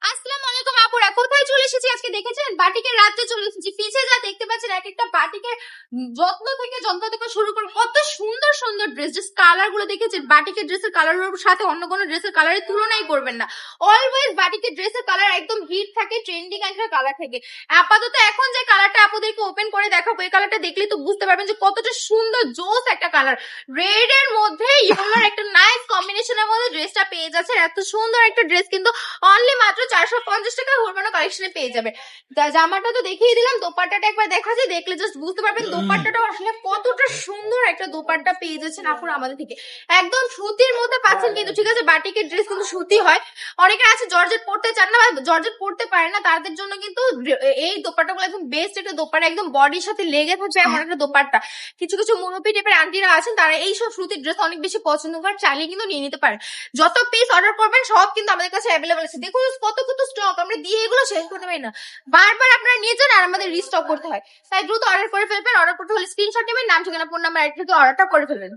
আসসালামু আলাইকুম আপুরা, কোথায় চলে এসেছি আজকে দেখেছেন? বাটিকের রাজ্যে চলে এসেছি। পিছে যা দেখতে পাচ্ছেন এক একটা বাটিকের যত্ন থেকে শুরু করে কত সুন্দর সুন্দর ড্রেস, জাস্ট কালার গুলো দেখেছেন? বাটিকের ড্রেসের কালারের সাথে অন্য কোনো ড্রেসের কালারের তুলনাই করবেন না। অলওয়েজ বাটিকের ড্রেসের কালার একদম হিট থাকে, ট্রেন্ডিং একটা কালার থাকে। আপাতত এখন যে কালারটা আপনাদেরকে ওপেন করে দেখাবো, এই কালারটা দেখলেই তো বুঝতে পারবেন যে কতটা সুন্দর জোস একটা কালার। রেড এর মধ্যে ইয়েলোর একটা নাইস কম্বিনেশনের মধ্যে ড্রেসটা পেয়ে যাচ্ছেন। এত সুন্দর একটা ড্রেস কিন্তু অনলি মাত্র 450 টাকায় হুরমানো কালেকশনে পেয়ে যাবে। জামাটা তো দেখিয়ে দিলাম, দোপাট্টাটা একবার দেখা যায়, দেখলে জাস্ট বুঝতে পারবেন দোপাট্টাটা আসলে কতটা সুন্দর একটা দোপাট্টা পেয়ে যাচ্ছেন আপুরা আমাদের থেকে। একদম সুতির মধ্যে পাচ্ছেন কিন্তু, ঠিক আছে? বাটিকের ড্রেস কিন্তু সুতি হয়। অনেকে আছে জর্জেট পড়তে চান না বা জর্জেট পড়তে পারে না, তাদের জন্য কিন্তু এই দোপাট্টাগুলো একদম বেস্ট একটা দোপাট্টা, একদম বডির সাথে লেগে থাকবে এমন একটা দোপাট্টা। কিছু কিছু মুরব্বী টাইপের আন্টিরা আছেন, তারা এইসব সুতির ড্রেস অনেক বেশি পছন্দ করেন, চাইলে কিন্তু নিয়ে নিতে পারেন। যত পিস অর্ডার করবেন সব কিন্তু আমাদের কাছে অ্যাভেলেবল আছে। দেখুন কত কত স্টক, আমরা দিয়ে এগুলো শেষ করতে পারি না। বারবার আপনারা নিয়ে যান আর আমাদের রিস্টক করতে হয়। তাই দ্রুত অর্ডার করে ফেলবেন। অর্ডার করতে হলে স্ক্রিনশট নেবেন, নাম ঠিকানা ফোন নাম্বার অ্যাড থেকে অর্ডারটা করে ফেলবেন।